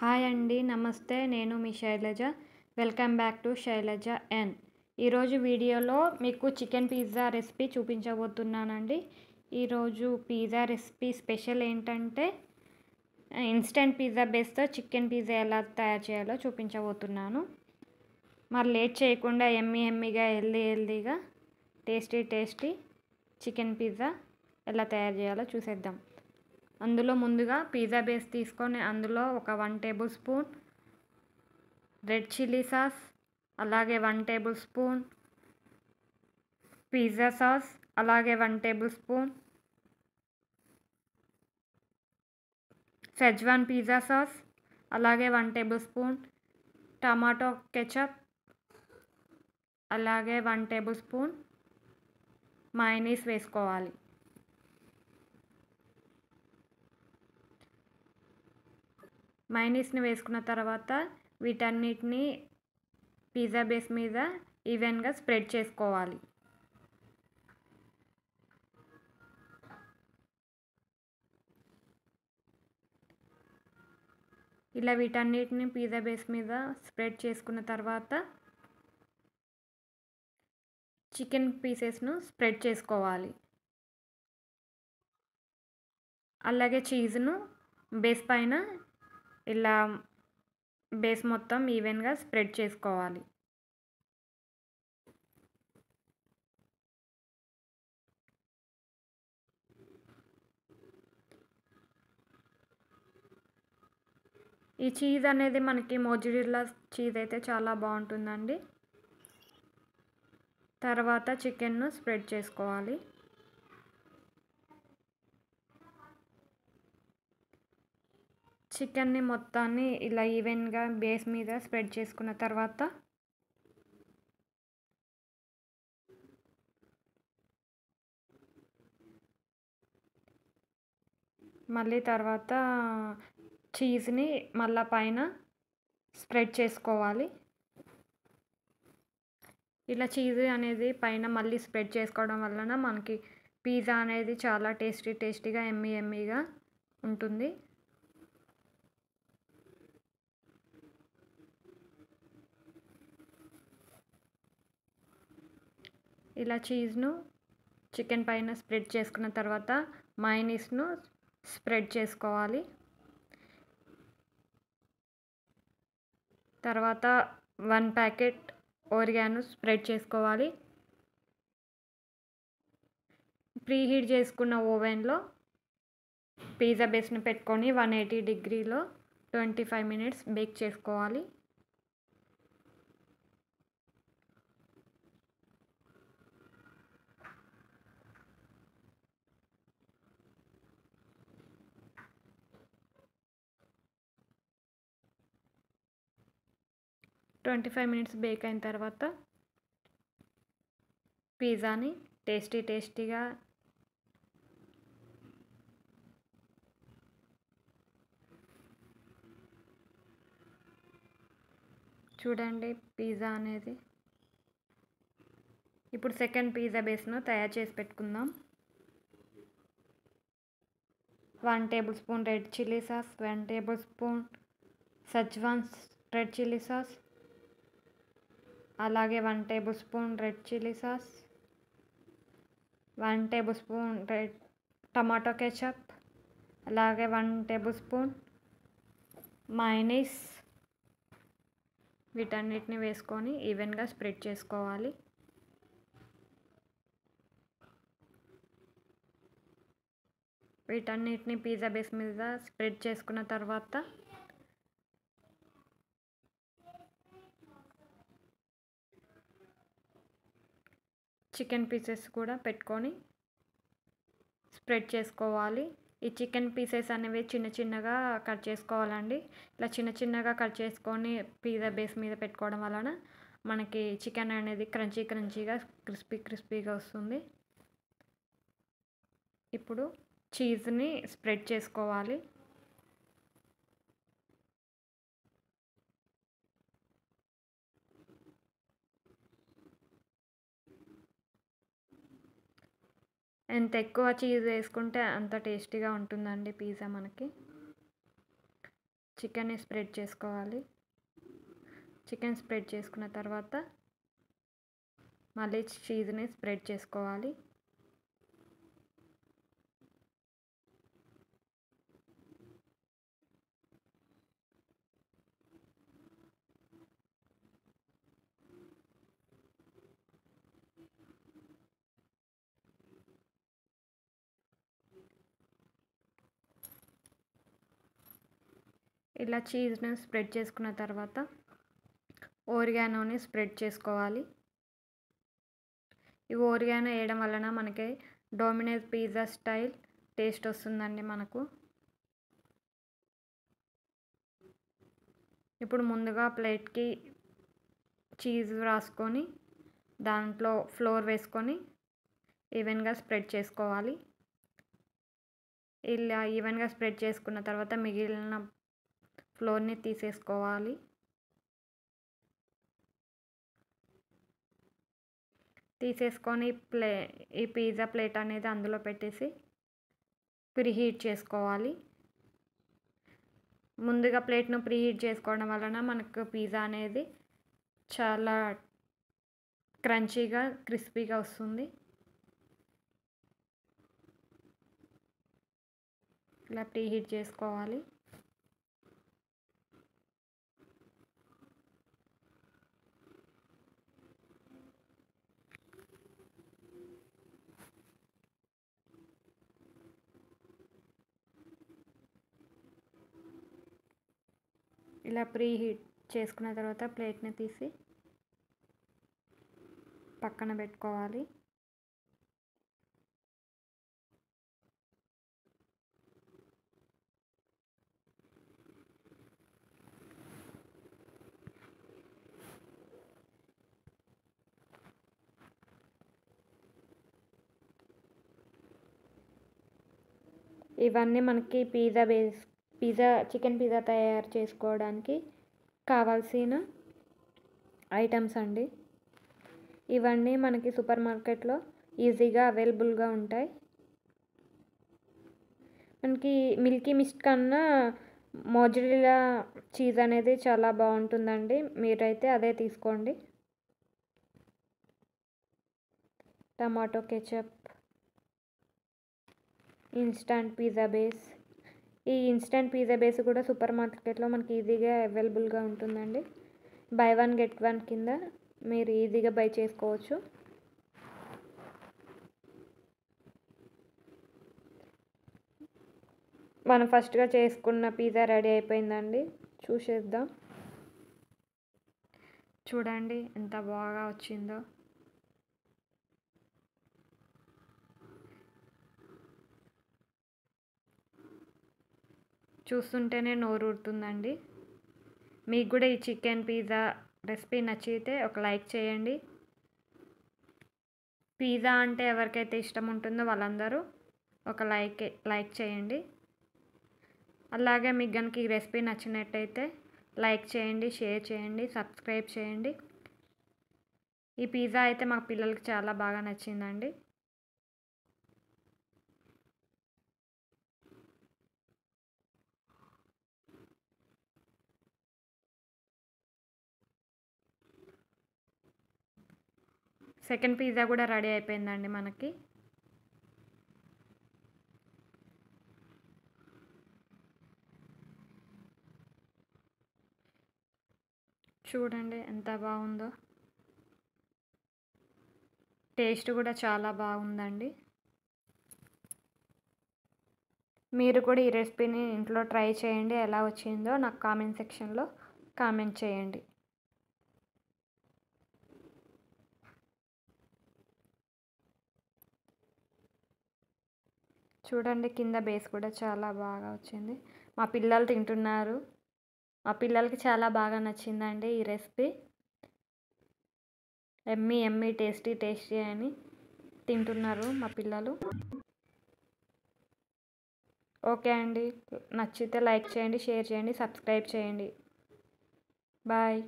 Hi అండి. నమస్తే. నేను మీ Shailaja. Welcome back to Shailaja N. ఈరోజు వీడియోలో మీకు చికెన్ పిజ్జా రెసిపీ చూపించబోతున్నానండి. ఈరోజు పిజ్జా రెసిపీ స్పెషల్ ఏంటంటే ఇన్స్టెంట్ పిజ్జా బేస్తో చికెన్ పిజ్జా ఎలా తయారు చేయాలో చూపించబోతున్నాను. మరి లేట్ చేయకుండా ఎమ్మీగా హెల్దీగా టేస్టీ చికెన్ పిజ్జా ఎలా తయారు చేయాలో చూసేద్దాం. అందులో ముందుగా పిజ్జా బేస్ తీసుకొని అందులో ఒక 1 table spoon red chilli sauce, అలాగే 1 టేబుల్ స్పూన్ పిజ్జా సాస్, అలాగే 1 table spoon schezwan pizza sauce, అలాగే 1 టేబుల్ స్పూన్ టమాటో కెచప్, అలాగే 1 టేబుల్ స్పూన్ మయోనీస్ వేసుకోవాలి. మయోనీస్ని వేసుకున్న తర్వాత వీటన్నిటిని పిజ్జా బేస్ మీద ఈవెన్గా స్ప్రెడ్ చేసుకోవాలి. ఇలా వీటన్నిటిని పిజ్జా బేస్ మీద స్ప్రెడ్ చేసుకున్న తర్వాత చికెన్ పీసెస్ను స్ప్రెడ్ చేసుకోవాలి. అలాగే చీజ్ను బేస్ పైన ఇలా బేస్ మొత్తం ఈవెన్గా స్ప్రెడ్ చేసుకోవాలి. ఈ చీజ్ అనేది మనకి మోజరెల్లా చీజ్ అయితే చాలా బాగుంటుందండి. తర్వాత చికెన్ను స్ప్రెడ్ చేసుకోవాలి. చికెన్ని మొత్తాన్ని ఇలా ఈవెన్గా బేస్ మీద స్ప్రెడ్ చేసుకున్న తర్వాత మళ్ళీ తర్వాత చీజ్ని మళ్ళీ పైన స్ప్రెడ్ చేసుకోవాలి. ఇలా చీజ్ అనేది పైన మళ్ళీ స్ప్రెడ్ చేసుకోవడం వలన మనకి పిజ్జా అనేది చాలా టేస్టీగా ఎమ్మీగా ఉంటుంది. ఇలా చీజ్ను చికెన్ పైన స్ప్రెడ్ చేసుకున్న తర్వాత మయోనీస్ను స్ప్రెడ్ చేసుకోవాలి. తర్వాత 1 ప్యాకెట్ ఓరిగానో స్ప్రెడ్ చేసుకోవాలి. ప్రీహీట్ చేసుకున్న ఓవెన్లో పిజ్జా బేస్ని పెట్టుకొని 180 డిగ్రీలో 25 మినిట్స్ బేక్ చేసుకోవాలి. మినిట్స్ బేక్ అయిన తర్వాత పిజ్జాని టేస్టీగా చూడండి. పిజ్జా అనేది ఇప్పుడు సెకండ్ పిజ్జా బేస్ను తయారు చేసి పెట్టుకుందాం. 1 table spoon red chilli sauce, 1 table spoon schezwan red chilli sauce, అలాగే 1 table spoon red chilli sauce, 1 table spoon red tomato ketchup, అలాగే 1 టేబుల్ స్పూన్ మయోనీస్, వీటన్నిటిని వేసుకొని ఈవెన్గా స్ప్రెడ్ చేసుకోవాలి. వీటన్నిటిని పిజ్జా బేస్ మీద స్ప్రెడ్ చేసుకున్న తర్వాత చికెన్ పీసెస్ కూడా పెట్టుకొని స్ప్రెడ్ చేసుకోవాలి. ఈ చికెన్ పీసెస్ అనేవి చిన్నగా కట్ చేసుకోవాలండి. ఇలా చిన్నగా కట్ చేసుకొని పిజ్జా బేస్ మీద పెట్టుకోవడం వలన మనకి చికెన్ అనేది క్రంచీగా క్రిస్పీగా వస్తుంది. ఇప్పుడు చీజ్ని స్ప్రెడ్ చేసుకోవాలి. ఎంత ఎక్కువ చీజ్ వేసుకుంటే అంత టేస్టీగా ఉంటుందండి పిజ్జా మనకి. చికెన్ని స్ప్రెడ్ చేసుకోవాలి. చికెన్ స్ప్రెడ్ చేసుకున్న తర్వాత మళ్ళీ చీజ్ని స్ప్రెడ్ చేసుకోవాలి. ఇలా చీజ్ని స్ప్రెడ్ చేసుకున్న తర్వాత ఓరిగానోని స్ప్రెడ్ చేసుకోవాలి. ఈ ఓరిగానో వేయడం వలన మనకి డొమినోస్ పిజ్జా స్టైల్ టేస్ట్ వస్తుందండి మనకు. ఇప్పుడు ముందుగా ప్లేట్కి చీజ్ రాసుకొని దాంట్లో ఫ్లోర్ వేసుకొని ఈవెన్గా స్ప్రెడ్ చేసుకోవాలి. ఇలా ఈవెన్గా స్ప్రెడ్ చేసుకున్న తర్వాత మిగిలిన ఫ్లోర్ని తీసేసుకోవాలి. తీసేసుకొని ఈ పిజ్జా ప్లేట్ అనేది అందులో పెట్టేసి ప్రీహీట్ చేసుకోవాలి. ముందుగా ప్లేట్ను ప్రీహీట్ చేసుకోవడం వలన మనకు పిజ్జా అనేది చాలా క్రంచీగా క్రిస్పీగా వస్తుంది. ఇలా ప్రీహీట్ చేసుకోవాలి. ఇలా ప్రీహీట్ చేసుకున్న తర్వాత ప్లేట్ని తీసి పక్కన పెట్టుకోవాలి. ఇవన్నీ మనకి చికెన్ పిజ్జా తయారు చేసుకోవడానికి కావాల్సిన ఐటమ్స్ అండి. ఇవన్నీ మనకి సూపర్ మార్కెట్లో ఈజీగా అవైలబుల్గా ఉంటాయి. మనకి మిల్కీ మిస్ట్ కన్నా మోజరెల్లా చీజ్ అనేది చాలా బాగుంటుందండి. మీరైతే అదే తీసుకోండి. Tomato ketchup, instant pizza base. ఈ ఇన్స్టంట్ పిజ్జా బేస్ కూడా సూపర్ మార్కెట్లో మనకి ఈజీగా అవైలబుల్గా ఉంటుందండి. బై 1 గెట్ 1 కింద మీరు ఈజీగా బై చేసుకోవచ్చు. మనం ఫస్ట్గా చేసుకున్న పిజ్జా రెడీ అయిపోయిందండి. చూసేద్దాం. చూడండి ఎంత బాగా వచ్చిందో. చూస్తుంటేనే నోరు ఊరుతుందండి. మీకు కూడా ఈ చికెన్ పిజ్జా రెసిపీ నచ్చితే ఒక లైక్ చేయండి. పిజ్జా అంటే ఎవరికైతే ఇష్టం ఉంటుందో వాళ్ళందరూ ఒక లైక్ చేయండి. అలాగే మీకు కనుక ఈ రెసిపీ నచ్చినట్టయితే లైక్ చేయండి, షేర్ చేయండి, సబ్స్క్రైబ్ చేయండి. ఈ పిజ్జా అయితే మా పిల్లలకి చాలా బాగా నచ్చిందండి. సెకండ్ పిజ్జా కూడా రెడీ అయిపోయిందండి మనకి. చూడండి ఎంత బాగుందో. టేస్ట్ కూడా చాలా బాగుందండి. మీరు కూడా ఈ రెసిపీని ఇంట్లో ట్రై చేయండి. ఎలా వచ్చిందో నాకు కామెంట్ సెక్షన్లో కామెంట్ చేయండి. చూడండి కింద బేస్ కూడా చాలా బాగా వచ్చింది. మా పిల్లలు తింటున్నారు. మా పిల్లలకి చాలా బాగా నచ్చిందండి ఈ recipe. Emmy Emmy tasty tasty అని తింటున్నారు మా పిల్లలు. ఓకే అండి, నచ్చితే లైక్ చేయండి, షేర్ చేయండి, సబ్స్క్రైబ్ చేయండి. బాయ్.